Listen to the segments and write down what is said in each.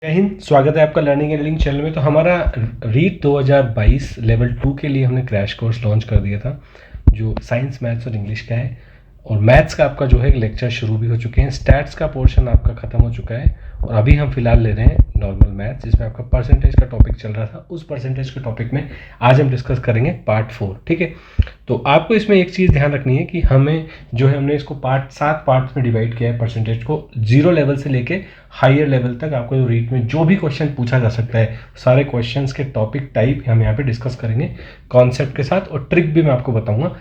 जय हिंद। स्वागत है आपका लर्निंग एंड रीडिंग चैनल में। तो हमारा रीड 2022 लेवल 2 के लिए हमने क्रैश कोर्स लॉन्च कर दिया था, जो साइंस, मैथ्स और इंग्लिश का है। और मैथ्स का आपका जो है लेक्चर शुरू भी हो चुके हैं। स्टैट्स का पोर्शन आपका ख़त्म हो चुका है और अभी हम फिलहाल ले रहे हैं नॉर्मल मैथ्स, जिसमें आपका परसेंटेज का टॉपिक चल रहा था। उस परसेंटेज के टॉपिक में आज हम डिस्कस करेंगे पार्ट 4। ठीक है, तो आपको इसमें एक चीज़ ध्यान रखनी है कि हमें जो है हमने इसको 7 पार्ट्स में डिवाइड किया है परसेंटेज को। 0 लेवल से लेके हायर लेवल तक आपको रीड में जो भी क्वेश्चन पूछा जा सकता है, सारे क्वेश्चंस के टॉपिक टाइप हम यहाँ पे डिस्कस करेंगे कॉन्सेप्ट के साथ, और ट्रिक भी मैं आपको बताऊंगा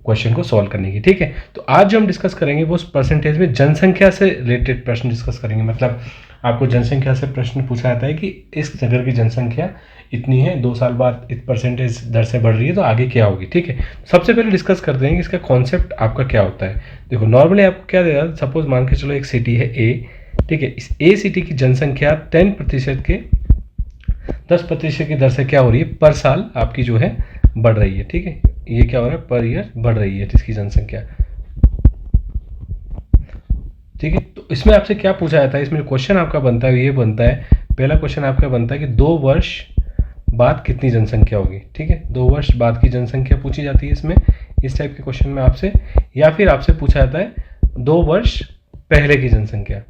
क्वेश्चन को सॉल्व करने की। ठीक है, तो आज जो हम डिस्कस करेंगे वो परसेंटेज में जनसंख्या से रिलेटेड प्रश्न डिस्कस करेंगे। मतलब आपको जनसंख्या से प्रश्न पूछा जाता है कि इस नगर की जनसंख्या इतनी है, 2 साल बाद इस परसेंटेज दर से बढ़ रही है, तो आगे क्या होगी। ठीक है, सबसे पहले डिस्कस करते हैं कि इसका कॉन्सेप्ट आपका क्या होता है। देखो, नॉर्मली आपको क्या देगा, सपोज मान के चलो एक सिटी है ए। ठीक है, इस ए सिटी की जनसंख्या 10% के 10% की दर से क्या हो रही है, पर साल आपकी जो है बढ़ रही है। ठीक है, ये क्या हो रहा है, पर ईयर बढ़ रही है इसकी जनसंख्या। ठीक है, तो इसमें आपसे क्या पूछा जाता है, इसमें क्वेश्चन आपका बनता है, ये बनता है, पहला क्वेश्चन आपका बनता है कि 2 वर्ष बाद कितनी जनसंख्या होगी। ठीक है, 2 वर्ष बाद की जनसंख्या पूछी जाती है इसमें, इस टाइप के क्वेश्चन में आपसे, या फिर आपसे पूछा जाता है 2 वर्ष पहले की जनसंख्या।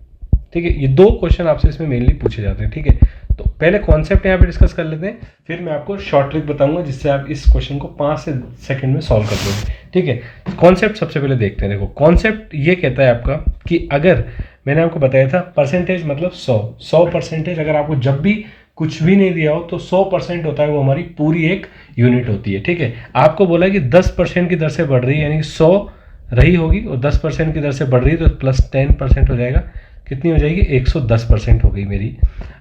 ठीक है, ये 2 क्वेश्चन आपसे इसमें मेनली पूछे जाते हैं। ठीक है, तो पहले कॉन्सेप्ट यहाँ पे डिस्कस कर लेते हैं, फिर मैं आपको शॉर्ट ट्रिक बताऊंगा जिससे आप इस क्वेश्चन को 5 से सेकंड में सॉल्व कर दोगे। ठीक है, कॉन्सेप्ट सबसे पहले देखते हैं। देखो, कॉन्सेप्ट ये कहता है आपका कि अगर मैंने आपको बताया था परसेंटेज मतलब 100 परसेंटेज, अगर आपको जब भी कुछ भी नहीं दिया हो तो 100% होता है, वो हमारी पूरी एक यूनिट होती है। ठीक है, आपको बोला कि 10% की दर से बढ़ रही है, यानी 100 रही होगी और 10% की दर से बढ़ रही है, तो प्लस 10% हो जाएगा। कितनी हो जाएगी, 110% हो गई मेरी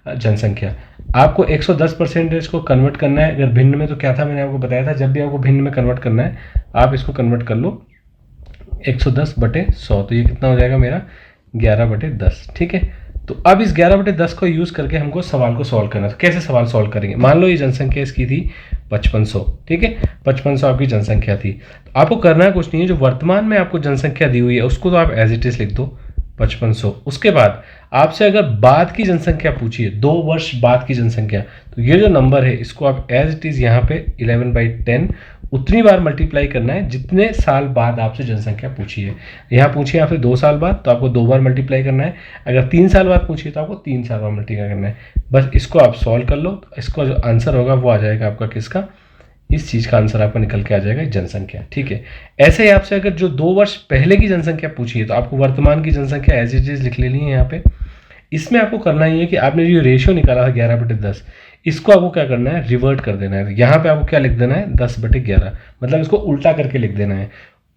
जनसंख्या। आपको 110% को कन्वर्ट करना है अगर भिन्न में, तो क्या था, मैंने आपको बताया था, जब भी आपको भिन्न में कन्वर्ट करना है आप इसको कन्वर्ट कर लो 110/100, तो ये कितना हो जाएगा मेरा 11/10। ठीक है, तो अब इस 11/10 को यूज़ करके हमको सवाल को सॉल्व करना है। तो कैसे सवाल सॉल्व करेंगे, मान लो ये जनसंख्या इसकी थी 5500। ठीक है, 5500 आपकी जनसंख्या थी, तो आपको करना कुछ नहीं है, जो वर्तमान में आपको जनसंख्या दी हुई है उसको तो आप एज इट इज़ लिख दो 5500। उसके बाद आपसे अगर बाद की जनसंख्या पूछी है, 2 वर्ष बाद की जनसंख्या, तो ये जो नंबर है इसको आप एज इट इज़ यहाँ पे 11/10 उतनी बार मल्टीप्लाई करना है जितने साल बाद आपसे जनसंख्या पूछी है। यहाँ पूछी है आपसे 2 साल बाद, तो आपको 2 बार मल्टीप्लाई करना है। अगर 3 साल बाद पूछी है तो आपको 3 साल बाद मल्टीप्लाई करना है। बस इसको आप सॉल्व कर लो, तो इसका जो आंसर होगा वो आ जाएगा आपका किसका, इस चीज़ का आंसर आपका निकल के आ जाएगा जनसंख्या। ठीक है, ऐसे ही आपसे अगर जो 2 वर्ष पहले की जनसंख्या पूछी है तो आपको वर्तमान की जनसंख्या एज इट इज लिख लेनी है यहाँ पे। इसमें आपको करना ही है कि आपने जो रेशियो निकाला था 11/10, इसको आपको क्या करना है, रिवर्ट कर देना है। यहाँ पे आपको क्या लिख देना है, 10/11, मतलब इसको उल्टा करके लिख देना है।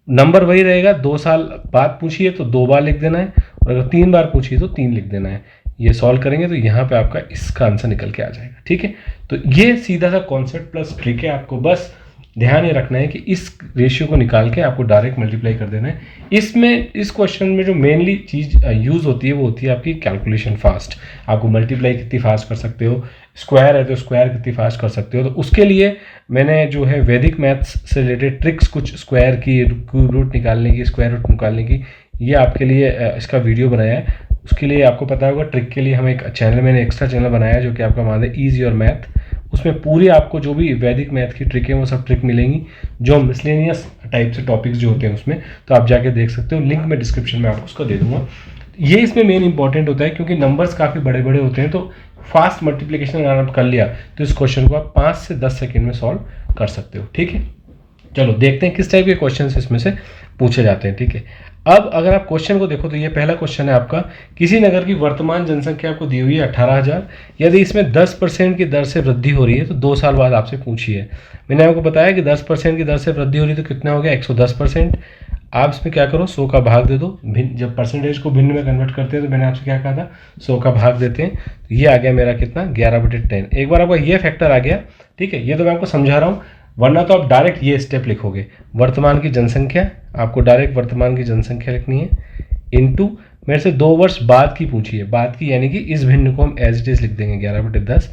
नंबर वही रहेगा, 2 साल बाद पूछी है तो 2 बार लिख देना है, और अगर 3 बार पूछी है तो 3 लिख देना है। ये सॉल्व करेंगे तो यहाँ पे आपका इसका आंसर निकल के आ जाएगा। ठीक है, तो ये सीधा सा कॉन्सेप्ट प्लस ट्रिक है। आपको बस ध्यान ये रखना है कि इस रेशियो को निकाल के आपको डायरेक्ट मल्टीप्लाई कर देना है। इसमें इस क्वेश्चन में जो मेनली चीज़ यूज़ होती है वो होती है आपकी कैलकुलेशन फास्ट। आपको मल्टीप्लाई कितनी फास्ट कर सकते हो, स्क्वायर है तो स्क्वायर कितनी फास्ट कर सकते हो। तो उसके लिए मैंने जो है वैदिक मैथ्स से रिलेटेड ट्रिक्स, कुछ स्क्वायर की रूट निकालने की, स्क्वायर रूट निकालने की, ये आपके लिए इसका वीडियो बनाया है। उसके लिए आपको पता होगा, ट्रिक के लिए हम एक चैनल, मैंने एक्स्ट्रा चैनल बनाया है जो कि आपका मान है ईज योर मैथ। उसमें पूरी आपको जो भी वैदिक मैथ की ट्रिक है वो सब ट्रिक मिलेंगी, जो मिसलेनियस टाइप से टॉपिक्स जो होते हैं उसमें, तो आप जाके देख सकते हो। लिंक मैं डिस्क्रिप्शन में आपको उसको दे दूंगा। ये इसमें मेन इंपॉर्टेंट होता है क्योंकि नंबर्स काफ़ी बड़े बड़े होते हैं, तो फास्ट मल्टीप्लिकेशन अगर आप कर लिया तो इस क्वेश्चन को आप 5 से 10 सेकेंड में सॉल्व कर सकते हो। ठीक है, चलो देखते हैं किस टाइप के क्वेश्चन इसमें से पूछे जाते हैं। ठीक है, अब अगर आप क्वेश्चन को देखो तो ये पहला क्वेश्चन है आपका, किसी नगर की वर्तमान जनसंख्या आपको दी हुई है 18,000, यदि इसमें 10% की दर से वृद्धि हो रही है तो 2 साल बाद आपसे पूछी है। मैंने आपको बताया कि 10% की दर से वृद्धि हो रही है तो कितना हो गया, 110%। आप इसमें क्या करो, 100 का भाग दे दो। भिन्न, जब परसेंटेज को भिन्न में कन्वर्ट करते हैं तो मैंने आपसे क्या कहा था, 100 का भाग देते हैं, तो ये आ गया मेरा कितना, 11/10। एक बार आपका ये फैक्टर आ गया। ठीक है, ये तो मैं आपको समझा रहा हूँ, वरना तो आप डायरेक्ट ये स्टेप लिखोगे, वर्तमान की जनसंख्या, आपको डायरेक्ट वर्तमान की जनसंख्या लिखनी है, इनटू मेरे से 2 वर्ष बाद की पूछी है, बाद की यानी कि इस भिन्न को हम एज इट इज लिख देंगे 11/10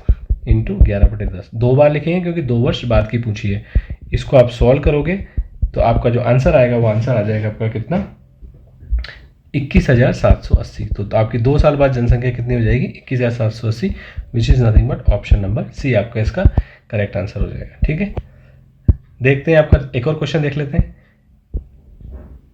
इंटू 11/10, 2 बार लिखेंगे क्योंकि 2 वर्ष बाद की पूछी है। इसको आप सॉल्व करोगे तो आपका जो आंसर आएगा वो आंसर आ जाएगा आपका कितना, 21,780। तो आपकी 2 साल बाद जनसंख्या कितनी हो जाएगी? 21,780, which is nothing but option number C आपका इसका करेक्ट आंसर हो जाएगा। ठीक है, देखते हैं आपका एक और क्वेश्चन देख लेते हैं।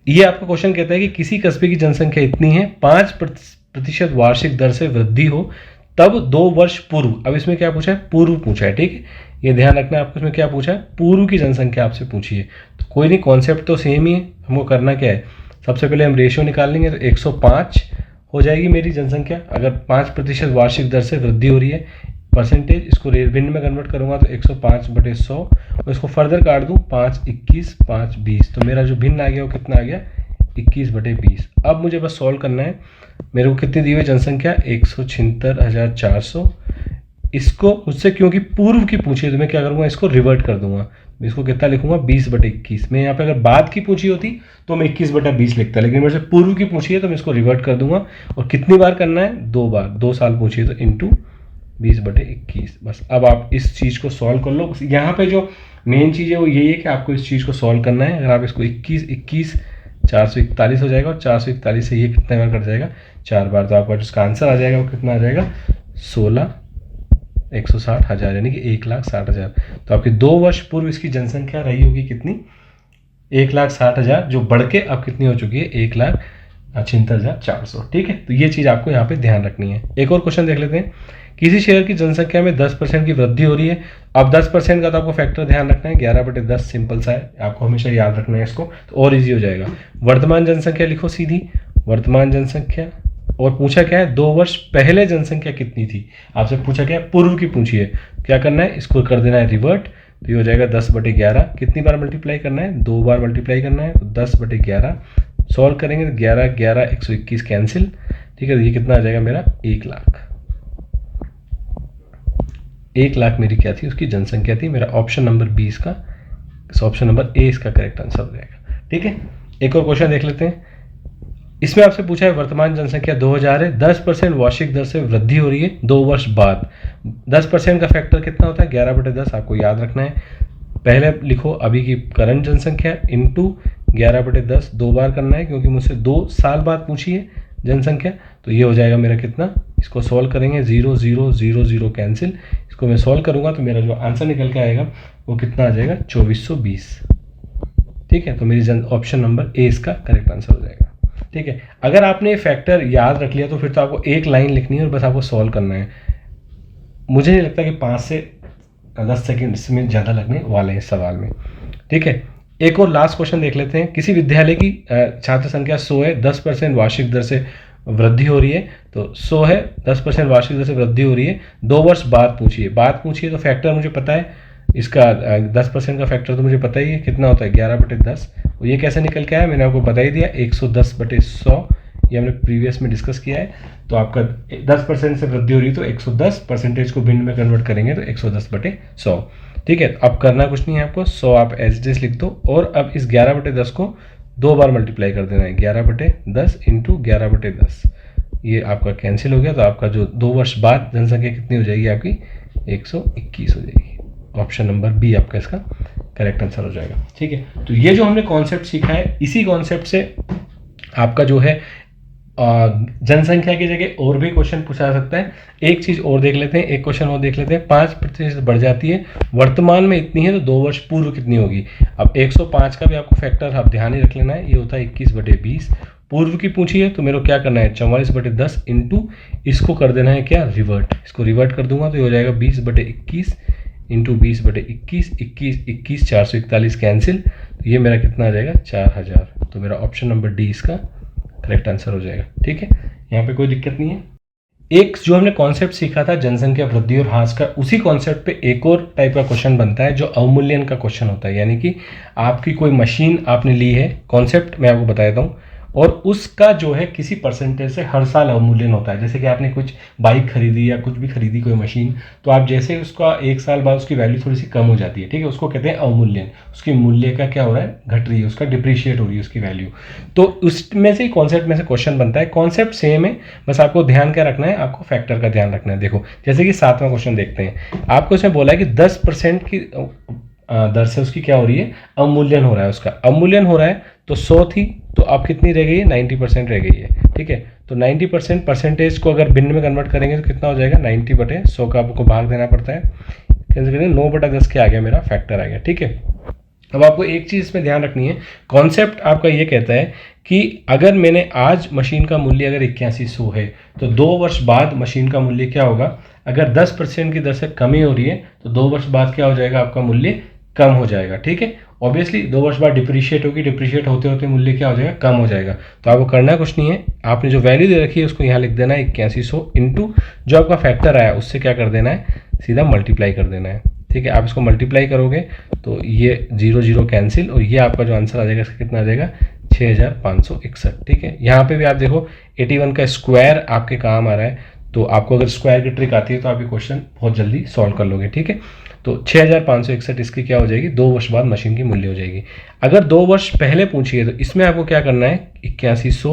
ये आपका क्वेश्चन कहता है कि किसी कस्बे की जनसंख्या इतनी है, 5% वार्षिक दर से वृद्धि हो, तब 2 वर्ष पूर्व। अब इसमें क्या पूछा है? पूर्व पूछा है। ठीक है, ये ध्यान रखना है आपको, इसमें क्या पूछा है? पूर्व की जनसंख्या आपसे पूछी है। तो कोई नहीं, कॉन्सेप्ट तो सेम ही है। हमको करना क्या है? सबसे पहले हम रेशियो निकाल लेंगे, तो 105 हो जाएगी मेरी जनसंख्या। अगर 5% वार्षिक दर से वृद्धि हो रही है, परसेंटेज, इसको भिन्न में कन्वर्ट करूंगा तो 105/100, और इसको फर्दर काट दूं 5, 21, 5, 20, तो मेरा जो भिन्न आ गया वो कितना आ गया? 21/20। अब मुझे बस सॉल्व करना है। मेरे को कितनी दी हुई जनसंख्या? 176,400। इसको मुझसे क्योंकि पूर्व की पूछी है तो मैं क्या करूँगा? इसको रिवर्ट कर दूंगा। मैं इसको कितना लिखूंगा? 20/21। मैं यहाँ पे अगर बाद की पूछी होती तो मैं 21/20 लिखता, लेकिन मेरे से पूर्व की पूछी है तो मैं इसको रिवर्ट कर दूंगा। और कितनी बार करना है? 2 बार। 2 साल पूछी है तो इंटू 20/21। बस अब आप इस चीज़ को सॉल्व कर लो। यहाँ पे जो मेन चीज़ है वो यही है कि आपको इस चीज़ को सॉल्व करना है। अगर आप इसको 21 441 हो जाएगा, और 441 से ये कितने बार कट जाएगा? 4 बार। तो आपका जिसका आंसर आ जाएगा वो कितना आ जाएगा? 160,000, यानी कि 1,60,000। तो आपकी 2 वर्ष पूर्व इसकी जनसंख्या रही होगी कितनी? 1,60,000, जो बढ़ के अब कितनी हो चुकी है? 1,76,400। ठीक है, तो ये चीज़ आपको यहाँ पे ध्यान रखनी है। एक और क्वेश्चन देख लेते हैं। किसी शहर की जनसंख्या में 10% की वृद्धि हो रही है। अब 10% का तो आपको फैक्टर ध्यान रखना है, 11/10 सिंपल सा है, आपको हमेशा याद रखना है इसको, तो और इजी हो जाएगा। वर्तमान जनसंख्या लिखो सीधी, वर्तमान जनसंख्या, और पूछा क्या है? 2 वर्ष पहले जनसंख्या कितनी थी? आपसे पूछा क्या है? पूर्व की पूछी है। क्या करना है? इसको कर देना है रिवर्ट, तो ये हो जाएगा 10/11। कितनी बार मल्टीप्लाई करना है? 2 बार मल्टीप्लाई करना है, तो 10/11 सॉल्व करेंगे तो 11, 11, 121 कैंसिल। ठीक है, तो ये कितना आ जाएगा मेरा? 1 लाख। 1 लाख मेरी क्या थी? उसकी जनसंख्या थी। मेरा ऑप्शन नंबर 20 का, ऑप्शन नंबर ए इसका करेक्ट आंसर हो जाएगा। ठीक है, एक और क्वेश्चन देख लेते हैं। इसमें आपसे पूछा है वर्तमान जनसंख्या 2000 है, 10% वार्षिक दर से वृद्धि हो रही है 2 वर्ष बाद। 10% का फैक्टर कितना होता है? 11/10, आपको याद रखना है। पहले लिखो अभी की करंट जनसंख्या इंटू 11/10, 2 बार करना है क्योंकि मुझसे 2 साल बाद पूछी है जनसंख्या। तो ये हो जाएगा मेरा कितना? इसको सॉल्व करेंगे 0, 0, 0, 0 कैंसिल। इसको मैं सॉल्व करूंगा तो मेरा जो आंसर निकल के आएगा वो कितना आ जाएगा? 2420। ठीक है, तो मेरी ऑप्शन नंबर ए इसका करेक्ट आंसर हो जाएगा। ठीक है, अगर आपने ये फैक्टर याद रख लिया तो फिर तो आपको एक लाइन लिखनी है और बस आपको सॉल्व करना है। मुझे नहीं लगता कि 5 से 10 सेकंड इसमें ज़्यादा लगने वाले हैं इस सवाल में। ठीक है, एक और लास्ट क्वेश्चन देख लेते हैं। किसी विद्यालय की छात्र संख्या 100 है, 10% वार्षिक दर से वृद्धि हो रही है। तो 100 है, 10% वार्षिक दर से वृद्धि हो रही है, 2 वर्ष बाद पूछिए। बाद पूछिए तो फैक्टर मुझे पता है, इसका 10% का फैक्टर तो मुझे पता ही है कितना होता है? 11/10। और ये कैसे निकल के आया? मैंने आपको बता ही दिया, 110/100। ये हमने प्रीवियस में डिस्कस किया है। तो आपका 10% से वृद्धि हो रही है तो 110, परसेंटेज को भिन्न में कन्वर्ट करेंगे तो 110/100। ठीक है, अब करना कुछ नहीं है आपको, 100 आप एज इट इज लिख दो, और अब इस 11/10 को 2 बार मल्टीप्लाई कर देना है। 11/10 इंटू 11/10, ये आपका कैंसिल हो गया। तो आपका जो 2 वर्ष बाद जनसंख्या कितनी हो जाएगी? आपकी 121 हो जाएगी। ऑप्शन नंबर बी आपका इसका करेक्ट आंसर हो जाएगा। ठीक है, तो ये जो हमने कॉन्सेप्ट सीखा है, इसी कॉन्सेप्ट से आपका जो है जनसंख्या की जगह और भी क्वेश्चन पूछा जा सकता है। एक चीज और देख लेते हैं, एक क्वेश्चन और देख लेते हैं। 5% बढ़ जाती है, वर्तमान में इतनी है तो 2 वर्ष पूर्व कितनी होगी? अब 105 का भी आपको फैक्टर आप ध्यान ही रख लेना है, ये होता है 21/20। पूर्व की पूछी है तो मेरे को क्या करना है? 44/10 इंटू इसको कर देना है क्या? रिवर्ट। इसको रिवर्ट कर दूंगा तो ये हो जाएगा 20/21 इंटू 20/21, 21, 21, 441 कैंसिल। तो ये मेरा कितना आ जाएगा? 4000। तो मेरा ऑप्शन नंबर डी इसका करेक्ट आंसर हो जाएगा। ठीक है, यहाँ पे कोई दिक्कत नहीं है। एक जो हमने कॉन्सेप्ट सीखा था जनसंख्या वृद्धि और ह्रास का, उसी कॉन्सेप्ट पे एक और टाइप का क्वेश्चन बनता है जो अवमूल्यन का क्वेश्चन होता है। यानी कि आपकी कोई मशीन आपने ली है, कॉन्सेप्ट मैं आपको बता देता हूँ, और उसका जो है किसी परसेंटेज से हर साल अवमूल्यन होता है। जैसे कि आपने कुछ बाइक खरीदी या कुछ भी खरीदी कोई मशीन, तो आप जैसे उसका 1 साल बाद उसकी वैल्यू थोड़ी सी कम हो जाती है। ठीक है, उसको कहते हैं अवमूल्यन। उसके मूल्य का क्या हो रहा है? घट रही है, उसका डिप्रिशिएट हो रही है उसकी वैल्यू। तो उसमें से कॉन्सेप्ट में से क्वेश्चन बनता है। कॉन्सेप्ट सेम है, बस आपको ध्यान क्या रखना है? आपको फैक्टर का ध्यान रखना है। देखो जैसे कि 7वां क्वेश्चन देखते हैं। आपको इसमें बोला है कि 10% की दर से उसकी क्या हो रही है? अवमूल्यन हो रहा है। उसका अवमूल्यन हो रहा है तो 100 थी, तो अब कितनी रह गई है, 90% रह गई है, ठीक है। तो 90% परसेंटेज को अगर भिन्न में कन्वर्ट करेंगे तो कितना हो जाएगा, 90/100 का आपको भाग देना पड़ता है, कैसे करें, 9/10 के आ गया मेरा फैक्टर आ गया, ठीक है। अब आपको एक चीज़ इसमें ध्यान रखनी है, कॉन्सेप्ट आपका ये कहता है कि अगर मैंने आज मशीन का मूल्य अगर 8100 है तो 2 वर्ष बाद मशीन का मूल्य क्या होगा, अगर 10% की दर से कमी हो रही है तो 2 वर्ष बाद क्या हो जाएगा, आपका मूल्य कम हो जाएगा, ठीक है। ऑब्वियसली 2 वर्ष बाद डिप्रिशिएट होगी, डिप्रिशिएट होते होते मूल्य क्या हो जाएगा, कम हो जाएगा। तो आपको करना कुछ नहीं है, आपने जो वैल्यू दे रखी है उसको यहाँ लिख देना है 8100 इंटू जो आपका फैक्टर आया उससे क्या कर देना है, सीधा मल्टीप्लाई कर देना है, ठीक है। आप इसको मल्टीप्लाई करोगे तो ये 0 0 कैंसिल और ये आपका जो आंसर आ जाएगा इसका कितना आ जाएगा, 6561, ठीक है। यहाँ पे भी आप देखो 81 का स्क्वायर आपके काम आ रहा है, तो आपको अगर स्क्वायर की ट्रिक आती है तो आप ये क्वेश्चन बहुत जल्दी सॉल्व कर लोगे, ठीक है। तो 6561 इसकी क्या हो जाएगी, 2 वर्ष बाद मशीन की मूल्य हो जाएगी। अगर 2 वर्ष पहले पूछी है तो इसमें आपको क्या करना है, 8100,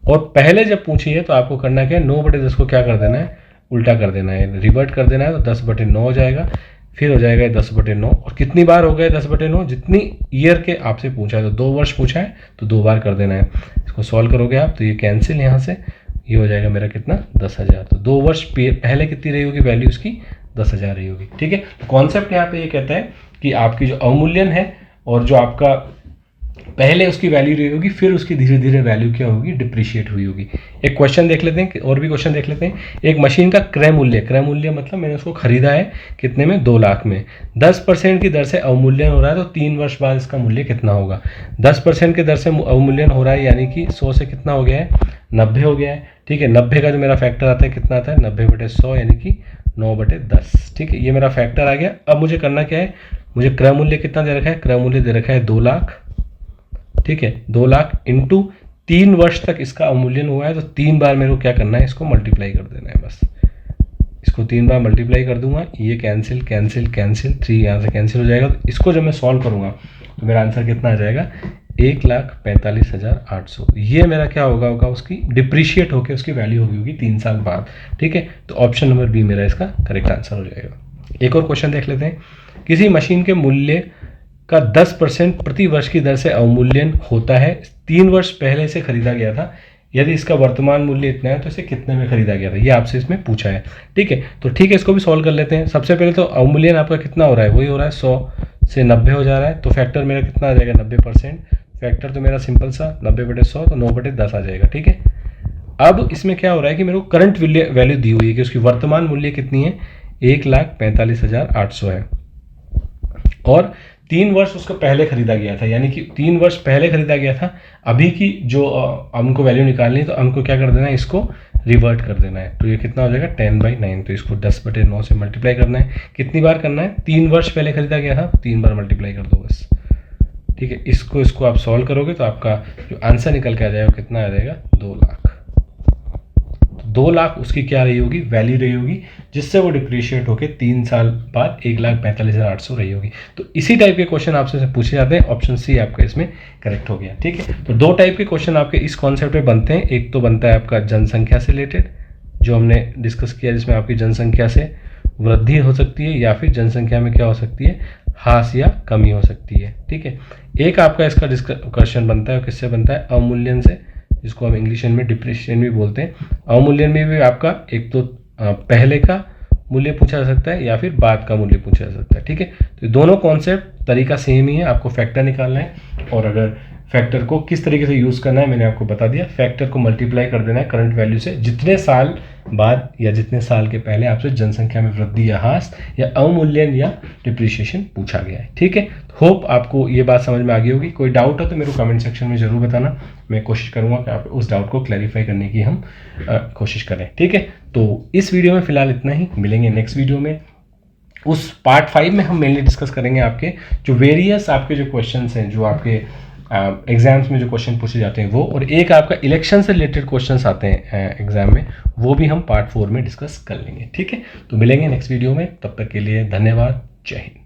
और पहले जब पूछी है तो आपको करना क्या है, 9/10 को क्या कर देना है, उल्टा कर देना है, रिवर्ट कर देना है, तो 10/9 हो जाएगा, फिर हो जाएगा 10/9, और कितनी बार हो गया 10/9, जितनी ईयर के आपसे पूछा है, तो 2 वर्ष पूछा है तो 2 बार कर देना है। इसको सॉल्व करोगे आप तो ये कैंसिल, यहाँ से ये हो जाएगा मेरा कितना, 10,000। तो 2 वर्ष पहले कितनी रही होगी वैल्यू उसकी, 10,000 रही होगी, ठीक है। तो कॉन्सेप्ट यहाँ पे ये कहता है कि आपकी जो अवमूल्यन है और जो आपका पहले उसकी वैल्यू रही होगी, फिर उसकी धीरे धीरे वैल्यू क्या होगी, डिप्रिशिएट हुई होगी। एक क्वेश्चन देख लेते हैं, और भी क्वेश्चन देख लेते हैं। एक मशीन का क्रय मूल्य मतलब मैंने उसको खरीदा है कितने में, 2 लाख में, 10% की दर से अवमूल्यन हो रहा है, तो 3 वर्ष बाद इसका मूल्य कितना होगा। 10% की दर से अवमूल्यन हो रहा है, यानी कि 100 से कितना हो गया है, 90 हो गया है, ठीक है। 90 का जो मेरा फैक्टर आता है कितना आता है, 90/100 यानी कि 9/10, ठीक है। ये मेरा फैक्टर आ गया। अब मुझे करना क्या है, मुझे क्रय मूल्य कितना दे रखा है, क्रय मूल्य दे रखा है 2 लाख, ठीक है। 2 लाख इंटू 3 वर्ष तक इसका अवमूल्यन हुआ है, तो 3 बार मेरे को क्या करना है, इसको मल्टीप्लाई कर देना है, बस इसको 3 बार मल्टीप्लाई कर दूंगा, ये कैंसिल कैंसिल कैंसिल, 3 यहाँ से कैंसिल हो जाएगा। तो इसको जब मैं सॉल्व करूंगा तो मेरा आंसर कितना आ जाएगा, 1,45,800। ये मेरा क्या होगा उसकी डिप्रिशिएट होकर उसकी वैल्यू होगी 3 साल बाद, ठीक है। तो ऑप्शन नंबर बी मेरा इसका करेक्ट आंसर हो जाएगा। एक और क्वेश्चन देख लेते हैं। किसी मशीन के मूल्य का 10% प्रति वर्ष की दर से अवमूल्यन होता है, 3 वर्ष पहले से खरीदा गया था, यदि इसका वर्तमान मूल्य इतना है तो इसे कितने में खरीदा गया था, ये आपसे इसमें पूछा है, ठीक है। तो ठीक है, इसको भी सॉल्व कर लेते हैं। सबसे पहले तो अवमूल्यन आपका कितना हो रहा है, वही हो रहा है 100 से 90 हो जा रहा है, तो फैक्टर मेरा कितना आ जाएगा, 90%। फैक्टर तो मेरा सिंपल सा 90/100, तो 9/10 आ जाएगा, ठीक है। अब इसमें क्या हो रहा है कि मेरे को करंट वैल्यू दी हुई है कि उसकी वर्तमान मूल्य कितनी है, 1,45,800 है, और 3 वर्ष उसको पहले खरीदा गया था, यानी कि 3 वर्ष पहले खरीदा गया था। अभी की जो हमको वैल्यू निकालनी है तो हमको क्या कर देना है, इसको रिवर्ट कर देना है। तो ये कितना हो जाएगा, 10/9, तो इसको 10/9 से मल्टीप्लाई करना है। कितनी बार करना है, 3 वर्ष पहले खरीदा गया था, 3 बार मल्टीप्लाई कर दो बस, ठीक है। इसको आप सॉल्व करोगे तो आपका जो आंसर निकल के आ जाएगा कितना आ जाएगा, 2 लाख। 2 लाख उसकी क्या रही होगी, वैल्यू रही होगी, जिससे वो डिप्रिशिएट होकर 3 साल बाद 1,45,800 रही होगी। तो इसी टाइप के क्वेश्चन आपसे पूछे जाते हैं। ऑप्शन सी आपका इसमें करेक्ट हो गया, ठीक है। तो 2 टाइप के क्वेश्चन आपके इस कॉन्सेप्ट में बनते हैं। एक तो बनता है आपका जनसंख्या से रिलेटेड, जो हमने डिस्कस किया, जिसमें आपकी जनसंख्या से वृद्धि हो सकती है या फिर जनसंख्या में क्या हो सकती है, ह्रास या कमी हो सकती है, ठीक है। एक आपका इसका क्वेश्चन बनता है, किससे बनता है, अवमूल्यन से, जिसको हम इंग्लिश में डिप्रिशिएशन भी बोलते हैं। अवमूल्यन में भी आपका एक तो पहले का मूल्य पूछा जा सकता है या फिर बाद का मूल्य पूछा जा सकता है, ठीक है। तो दोनों कॉन्सेप्ट तरीका सेम ही है, आपको फैक्टर निकालना है, और अगर फैक्टर को किस तरीके से यूज़ करना है मैंने आपको बता दिया। फैक्टर को मल्टीप्लाई कर देना है करंट वैल्यू से, जितने साल बाद या जितने साल के पहले आपसे जनसंख्या में वृद्धि या ह्रास या अवमूल्यन या डिप्रिशिएशन पूछा गया है, ठीक है। होप आपको ये बात समझ में आ गई होगी। कोई डाउट हो तो मेरे को कमेंट सेक्शन में ज़रूर बताना, मैं कोशिश करूँगा कि आप उस डाउट को क्लैरिफाई करने की हम कोशिश करें, ठीक है। तो इस वीडियो में फ़िलहाल इतना ही, मिलेंगे नेक्स्ट वीडियो में। उस पार्ट 5 में हम मेनली डिस्कस करेंगे आपके जो वेरियस आपके जो क्वेश्चंस हैं, जो आपके एग्जाम्स में जो क्वेश्चन पूछे जाते हैं वो, और एक आपका इलेक्शन से रिलेटेड क्वेश्चंस आते हैं एग्जाम में, वो भी हम पार्ट 4 में डिस्कस कर लेंगे, ठीक है। तो मिलेंगे नेक्स्ट वीडियो में, तब तक के लिए धन्यवाद, जय हिंद।